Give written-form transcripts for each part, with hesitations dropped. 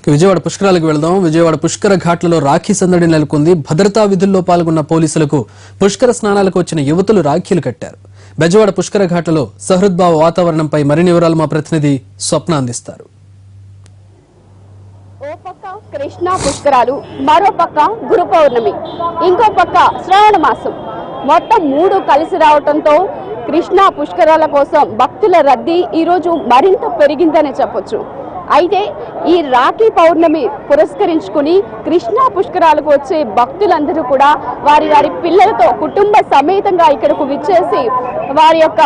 విజయవాడ పుష్కరాలకు వెళ్దాం. విజయవాడ పుష్కర ఘాట్లలో రాఖీ సందడి నెలకొంది. భద్రతా విధుల్లో పాల్గొన్న పోలీసులకు పుష్కర స్నానాలకు వచ్చిన యువతులు రాఖీలు కట్టారు. బెజవాడ పుష్కర ఘాట్లలో సహృద్భావ వాతావరణంపై మరిన్ని వివరాలు మా ప్రతినిధి స్వప్న అందిస్తారు. ఓ పక్క కృష్ణా పుష్కరాలు, మరో పక్క గురు పౌర్ణమి, ఇంకో పక్క శ్రావణ మాసం, మొత్తం మూడు కలిసి రావడంతో కృష్ణా పుష్కరాల కోసం భక్తుల రద్దీ ఈరోజు మరింత పెరిగిందనే చెప్పొచ్చు. అయితే ఈ రాఖీ పౌర్ణమి పురస్కరించుకుని కృష్ణా పుష్కరాలకు వచ్చే భక్తులందరూ కూడా వారి వారి పిల్లలతో కుటుంబ సమేతంగా ఇక్కడకు విచ్చేసి వారి యొక్క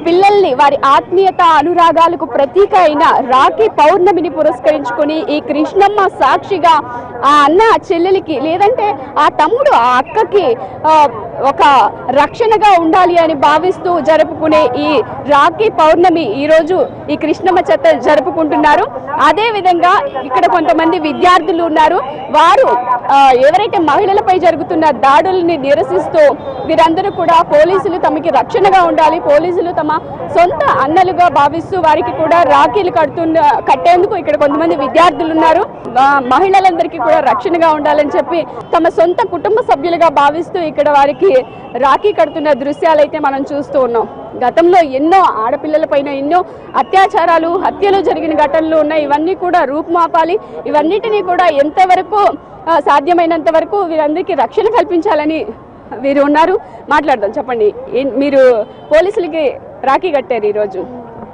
పిల్లల్ని వారి ఆత్మీయత అనురాగాలకు ప్రతీక అయిన రాఖీ పౌర్ణమిని పురస్కరించుకుని ఈ కృష్ణమ్మ సాక్షిగా ఆ అన్న చెల్లెలికి లేదంటే ఆ తమ్ముడు ఆ అక్కకి ఒక రక్షణగా ఉండాలి అని భావిస్తూ జరుపుకునే ఈ రాఖీ పౌర్ణమి ఈరోజు ఈ కృష్ణమ్మ చేత జరుపుకుంటున్నారు. అదే విధంగా ఇక్కడ కొంతమంది విద్యార్థులు ఉన్నారు. వారు ఎవరైతే మహిళలపై జరుగుతున్న దాడుల్ని నిరసిస్తూ వీరందరూ కూడా పోలీసులు తమకి రక్షణగా ఉండాలి, పోలీసులు తమ సొంత అన్నలుగా భావిస్తూ వారికి కూడా రాఖీలు కట్టేందుకు ఇక్కడ కొంతమంది విద్యార్థులు ఉన్నారు. మహిళలందరికీ కూడా రక్షణగా ఉండాలని చెప్పి తమ సొంత కుటుంబ సభ్యులుగా భావిస్తూ ఇక్కడ వారికి రాఖీ కడుతున్న దృశ్యాలైతే మనం చూస్తూ ఉన్నాం. గతంలో ఎన్నో ఆడపిల్లలపైన ఎన్నో అత్యాచారాలు, హత్యలు జరిగిన ఘటనలు ఉన్నాయి. ఇవన్నీ కూడా రూపుమాపాలి. ఇవన్నిటినీ కూడా ఎంతవరకు సాధ్యమైనంత వరకు వీరందరికీ రక్షణ కల్పించాలని వీరు ఉన్నారు. మాట్లాడదాం. చెప్పండి, మీరు పోలీసులకి రాఖీ కట్టారు ఈరోజు,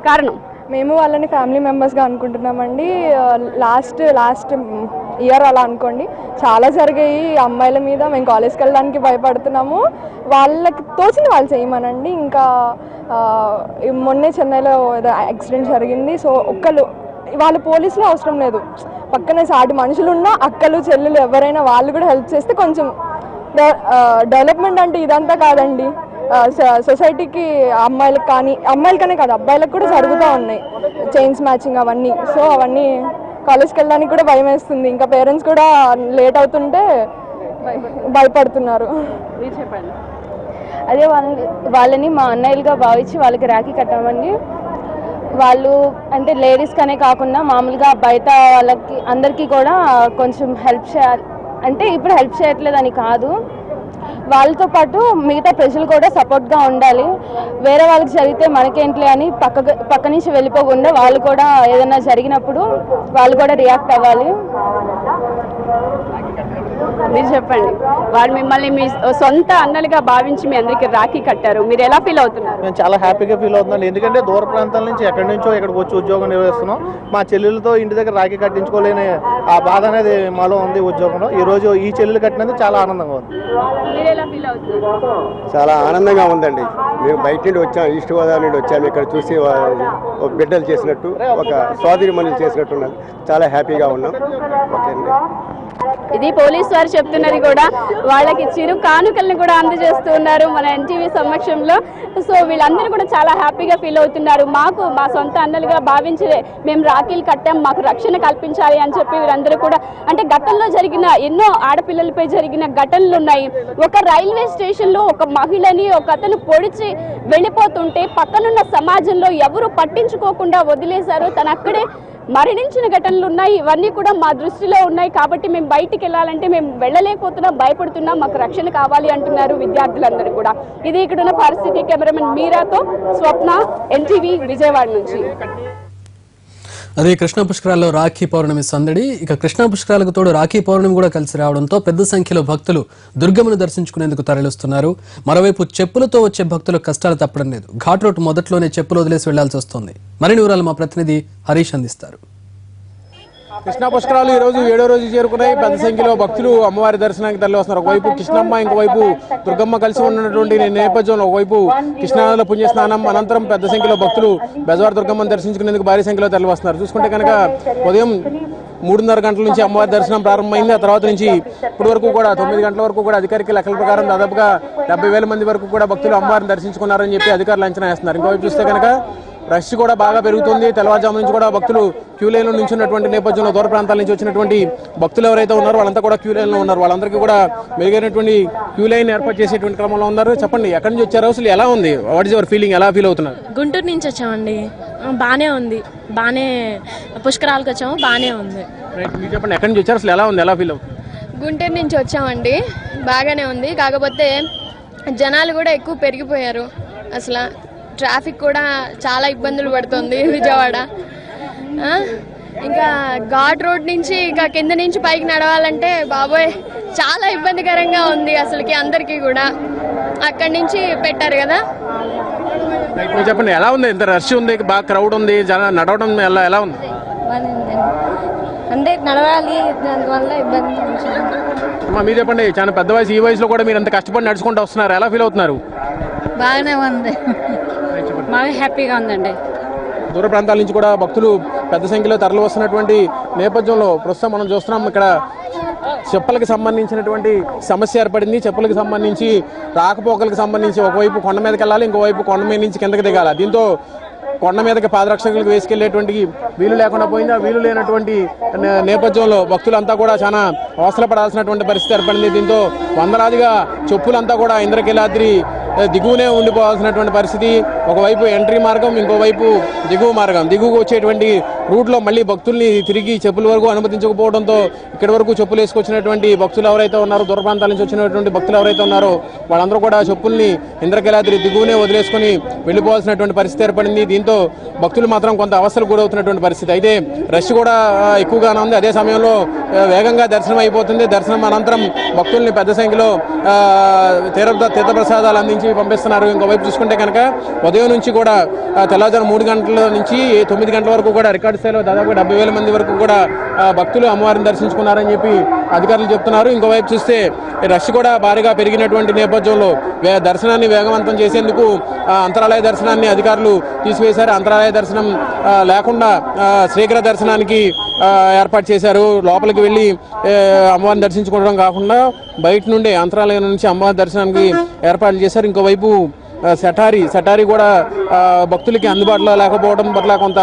కారణం? మేము వాళ్ళని ఫ్యామిలీ మెంబర్స్గా అనుకుంటున్నామండి. లాస్ట్ ఇయర్ అలా అనుకోండి చాలా జరిగాయి అమ్మాయిల మీద. మేము కాలేజ్కి వెళ్ళడానికి భయపడుతున్నాము. వాళ్ళకి తోచింది వాళ్ళు చేయమనండి. ఇంకా మొన్నే చెన్నైలో యాక్సిడెంట్ జరిగింది. సో వాళ్ళ పోలీసులు అవసరం లేదు, పక్కనే సాటి మనుషులు ఉన్నా అక్కలు చెల్లెలు ఎవరైనా వాళ్ళు కూడా హెల్ప్ చేస్తే కొంచెం డెవలప్మెంట్ అంటే ఇదంతా కాదండి. సొసైటీకి అమ్మాయిలకనే కాదు అబ్బాయిలకు కూడా జరుగుతూ ఉన్నాయి చైన్స్ మ్యాచింగ్ అవన్నీ. సో అవన్నీ కాలేజ్కి వెళ్ళడానికి కూడా భయం వేస్తుంది. ఇంకా పేరెంట్స్ కూడా లేట్ అవుతుంటే భయపడుతున్నారు. చెప్పండి. అదే వాళ్ళని మా అన్నయ్యలుగా భావించి వాళ్ళకి రాఖీ కట్టామండి. వాళ్ళు అంటే లేడీస్కనే కాకుండా మామూలుగా బయట వాళ్ళకి అందరికీ కూడా కొంచెం హెల్ప్ చేయాలి. అంటే ఇప్పుడు హెల్ప్ చేయట్లేదని కాదు, వాళ్ళతో పాటు మిగతా ప్రజలు కూడా సపోర్ట్గా ఉండాలి. వేరే వాళ్ళకి జరిగితే మనకేంట్లే అని పక్క నుంచి వెళ్ళిపోకుండా వాళ్ళు కూడా ఏదైనా జరిగినప్పుడు వాళ్ళు కూడా రియాక్ట్ అవ్వాలి. మీరు చెప్పండి. వాళ్ళు మిమ్మల్ని మీ సొంత అన్నలుగా భావించి మీ అందరికి రాఖీ కట్టారు, మీరు ఎలా ఫీల్ అవుతున్నారు? మేము చాలా హ్యాపీగా ఫీల్ అవుతున్నాం. ఎందుకంటే దూర ప్రాంతాల నుంచి ఎక్కడి నుంచో ఇక్కడికి వచ్చి ఉద్యోగం నిర్వహిస్తున్నాం. మా చెల్లెలతో ఇంటి దగ్గర రాఖీ కట్టించుకోలేని ఆ బాధ అనేది మాలో ఉంది ఉద్యోగంలో. ఈ రోజు ఈ చెల్లెలు కట్టినందుకు చాలా ఆనందంగా ఉంది. మీరు ఎలా ఫీల్ అవుతున్నారు? చాలా ఆనందంగా ఉందండి. మేము బయట నుండి వచ్చాం, ఈస్ట్ గోదావరి నుండి వచ్చాము. ఇక్కడ చూసి ఒక బిడ్డలు చేసినట్టు, ఒక సోదరి మనులు చేసినట్టు ఉన్నది. చాలా హ్యాపీగా ఉన్నాం. ఓకే అండి. ఇది పోలీసు వారు చెప్తున్నది కూడా. వాళ్ళకి చిరు కానుకల్ని కూడా అందజేస్తూ ఉన్నారు మన ఎన్టీవీ సమక్షంలో. సో వీళ్ళందరూ కూడా చాలా హ్యాపీగా ఫీల్ అవుతున్నారు. మాకు మా సొంత అన్నలుగా భావించి మేము రాఖీలు కట్టాం, మాకు రక్షణ కల్పించాలి అని చెప్పి వీరందరూ కూడా, అంటే గతంలో జరిగిన ఎన్నో ఆడపిల్లలపై జరిగిన ఘటనలు ఉన్నాయి. ఒక రైల్వే స్టేషన్లో ఒక మహిళని ఒక అతను పొడిచి వెళ్ళిపోతుంటే పక్కనున్న సమాజంలో ఎవరు పట్టించుకోకుండా వదిలేశారు. తను అక్కడే మరణించిన ఘటనలు ఉన్నాయి. ఇవన్నీ కూడా మా దృష్టిలో ఉన్నాయి. కాబట్టి మేము బయటికి వెళ్ళాలంటే మేము వెళ్ళలేకపోతున్నాం, భయపడుతున్నాం, మాకు రక్షణ కావాలి అంటున్నారు విద్యార్థులందరూ కూడా. ఇది ఇక్కడున్న పరిస్థితి. కెమెరామెన్ మీరాతో స్వప్న, ఎన్టీవీ, విజయవాడ నుంచి. అదే కృష్ణా పుష్కరాల్లో రాఖీ పౌర్ణమి సందడి. ఇక కృష్ణా పుష్కరాలకు తోడు రాఖీ పౌర్ణమి కూడా కలిసి రావడంతో పెద్ద సంఖ్యలో భక్తులు దుర్గమ్మను దర్శించుకునేందుకు తరలిస్తున్నారు. మరోవైపు చెప్పులతో వచ్చే భక్తులకు కష్టాలు తప్పడం లేదు. ఘాట్ రోడ్ మొదట్లోనే చెప్పులు వదిలేసి వెళ్లాల్సి వస్తోంది. మరిన్ని వివరాలు మా ప్రతినిధి హరీష్ అందిస్తారు. కృష్ణా పుష్కరాలు ఈ రోజు 7వ రోజు చేరుకున్నాయి. పెద్ద సంఖ్యలో భక్తులు అమ్మవారి దర్శనానికి తరలి వస్తున్నారు. ఒకవైపు కృష్ణమ్మ, ఇంకోవైపు దుర్గమ్మ కలిసి ఉన్నటువంటి నేపథ్యంలో ఒకవైపు కృష్ణానదిలో పుణ్యస్నానం అనంతరం పెద్ద సంఖ్యలో భక్తులు బెజవాడ దుర్గమ్మను దర్శించుకునేందుకు భారీ సంఖ్యలో తరలి వస్తున్నారు. చూసుకుంటే కనుక ఉదయం 3:30 గంటల నుంచి అమ్మవారి దర్శనం ప్రారంభమైంది. ఆ తర్వాత నుంచి ఇప్పటి వరకు కూడా 9 గంటల వరకు కూడా అధికారిక లెక్కల ప్రకారం దాదాపుగా 70,000 మంది వరకు కూడా భక్తులు అమ్మవారిని దర్శించుకున్నారని చెప్పి అధికారులు అంచనా వేస్తున్నారు. ఇంకోవైపు చూస్తే కనుక రష్ కూడా బాగా పెరుగుతుంది. తెల్లవారుజాము నుంచి కూడా భక్తులు క్యూ లైన్లో నుంచి ఉన్నటువంటి నేపథ్యంలో దూర ప్రాంతాల నుంచి వచ్చినటువంటి భక్తులు ఎవరైతే ఉన్నారో వాళ్ళంతా కూడా క్యూ లైన్లో ఉన్నారు. వాళ్ళందరికీ కూడా మెరుగైనటువంటి క్యూ లైన్ ఏర్పాటు చేసేటువంటి క్రమంలో ఉన్నారు. చెప్పండి, ఎక్కడి నుంచి వచ్చారు, అసలు ఎలా ఉంది, వాట్ ఈస్ యువర్ ఫీలింగ్, ఎలా ఫీల్ అవుతున్నారు? గుంటూరు నుంచి వచ్చామండి. బాగానే ఉంది, బాగానే పుష్కరాలకు వచ్చాము, బాగానే ఉంది. రైట్, మీరు చెప్పండి ఎక్కడి నుంచి వచ్చారు, అసలు ఎలా ఉంది, ఎలా ఫీల్ అవుతుంది? గుంటూరు నుంచి వచ్చామండి. బాగానే ఉంది, కాకపోతే జనాలు కూడా ఎక్కువ పెరిగిపోయారు. అసలు ట్రాఫిక్ కూడా చాలా ఇబ్బందులు పడుతుంది విజయవాడ. ఇంకా ఘాట్ రోడ్ నుంచి ఇంకా కింద నుంచి పైకి నడవాలంటే బాబోయ్ చాలా ఇబ్బందికరంగా ఉంది అసలుకి అందరికీ కూడా. అక్కడి నుంచి పెట్టారు కదా. రైట్, మీరు చెప్పండి ఎలా ఉంది, ఇంత రష్ ఉంది, బాగా క్రౌడ్ ఉంది, జనం నడవడం ఎలా ఉంది? అంటే నడవాలి, దానివల్ల ఇబ్బంది. అమ్మా మీరు చెప్పండి, చాలా పెద్ద వయసు, ఈ వయసులో కూడా మీరు అంత కష్టపడి నడుచుకుంటూ వస్తున్నారు, ఎలా ఫీల్ అవుతున్నారు? బాగానే ఉంది, బాగా హ్యాపీగా ఉందండి. దూర ప్రాంతాల నుంచి కూడా భక్తులు పెద్ద సంఖ్యలో తరలి వస్తున్నటువంటి నేపథ్యంలో ప్రస్తుతం మనం చూస్తున్నాం ఇక్కడ చెప్పులకు సంబంధించినటువంటి సమస్య ఏర్పడింది. చెప్పులకు సంబంధించి రాకపోకలకు సంబంధించి ఒకవైపు కొండ మీదకి వెళ్ళాలి, ఇంకోవైపు కొండ మీద నుంచి కిందకి దిగాలి. దీంతో కొండ మీదకి పాదరక్షకులకు వేసుకెళ్లేటువంటి వీలు లేకుండా పోయింది. ఆ వీలు లేనటువంటి నేపథ్యంలో భక్తులంతా కూడా చాలా అవసరపడాల్సినటువంటి పరిస్థితి ఏర్పడింది. దీంతో వందలాదిగా చెప్పులంతా కూడా ఇంద్రకీలాద్రి దిగువనే ఉండిపోవాల్సినటువంటి పరిస్థితి. ఒకవైపు ఎంట్రీ మార్గం, ఇంకోవైపు దిగువ మార్గం. దిగువకు వచ్చేటువంటి రూట్లో మళ్ళీ భక్తుల్ని తిరిగి చెప్పుల వరకు అనుమతించకపోవడంతో ఇక్కడి వరకు చెప్పులు వేసుకొచ్చినటువంటి భక్తులు ఎవరైతే ఉన్నారో, దూర ప్రాంతాల నుంచి వచ్చినటువంటి భక్తులు ఎవరైతే ఉన్నారో వాళ్ళందరూ కూడా చెప్పుల్ని ఇంద్రకీలాద్రి దిగువనే వదిలేసుకొని వెళ్ళిపోవాల్సినటువంటి పరిస్థితి ఏర్పడింది. దీంతో భక్తులు మాత్రం కొంత అవస్థలు గురవుతున్నటువంటి పరిస్థితి. అయితే రష్ కూడా ఎక్కువగానే ఉంది. అదే సమయంలో వేగంగా దర్శనం అయిపోతుంది. దర్శనం అనంతరం భక్తుల్ని పెద్ద సంఖ్యలో తీర్థప్రసాదాలు అందించి పంపిస్తున్నారు. ఇంకోవైపు చూసుకుంటే కనుక ఉదయం నుంచి కూడా తెల్లవారుజాము 3 గంటల నుంచి 9 గంటల వరకు కూడా రికార్డు స్థాయిలో దాదాపు 70,000 మంది వరకు కూడా భక్తులు అమ్మవారిని దర్శించుకున్నారని చెప్పి అధికారులు చెప్తున్నారు. ఇంకోవైపు చూస్తే రష్ కూడా భారీగా పెరిగినటువంటి నేపథ్యంలో దర్శనాన్ని వేగవంతం చేసేందుకు అంతరాలయ దర్శనాన్ని అధికారులు తీసివేశారు. అంతరాలయ దర్శనం లేకుండా శీఘ్ర దర్శనానికి ఏర్పాటు చేశారు. లోపలికి వెళ్ళి అమ్మవారిని దర్శించుకోవడం కాకుండా బయట నుండి అంతరాలయం నుంచి అమ్మవారి దర్శనానికి ఏర్పాట్లు చేశారు. ఇంకోవైపు సెటారీ కూడా భక్తులకి అందుబాటులో లేకపోవడం పట్ల కొంత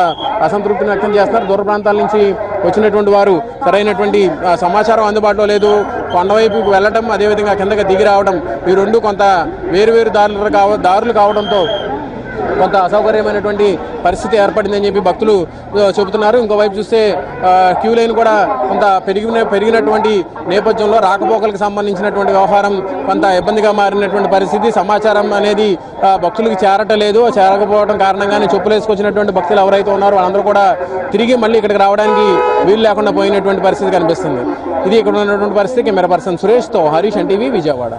అసంతృప్తిని వ్యక్తం చేస్తున్నారు. దూర ప్రాంతాల నుంచి వచ్చినటువంటి వారు సరైనటువంటి సమాచారం అందుబాటులో లేదు. కొండవైపుకి వెళ్ళటం, అదేవిధంగా కిందకి దిగి రావడం, ఈ రెండు కొంత వేరు దారులు కావడంతో కొంత అసౌకర్యమైనటువంటి పరిస్థితి ఏర్పడిందని చెప్పి భక్తులు చెబుతున్నారు. ఇంకోవైపు చూస్తే క్యూ లైన్ కూడా కొంత పెరిగినటువంటి నేపథ్యంలో రాకపోకలకు సంబంధించినటువంటి వ్యవహారం కొంత ఇబ్బందిగా మారినటువంటి పరిస్థితి. సమాచారం అనేది భక్తులకు చేరటలేదు. చేరకపోవడం కారణంగానే చెప్పులు వేసుకొచ్చినటువంటి భక్తులు ఎవరైతే ఉన్నారో వాళ్ళందరూ కూడా తిరిగి మళ్ళీ ఇక్కడికి రావడానికి వీలు లేకుండా పోయినటువంటి పరిస్థితి కనిపిస్తుంది. ఇది ఇక్కడ ఉన్నటువంటి పరిస్థితి. కెమెరా పర్సన్ సురేష్తో హరీష్, ఎన్టీవీ, విజయవాడ.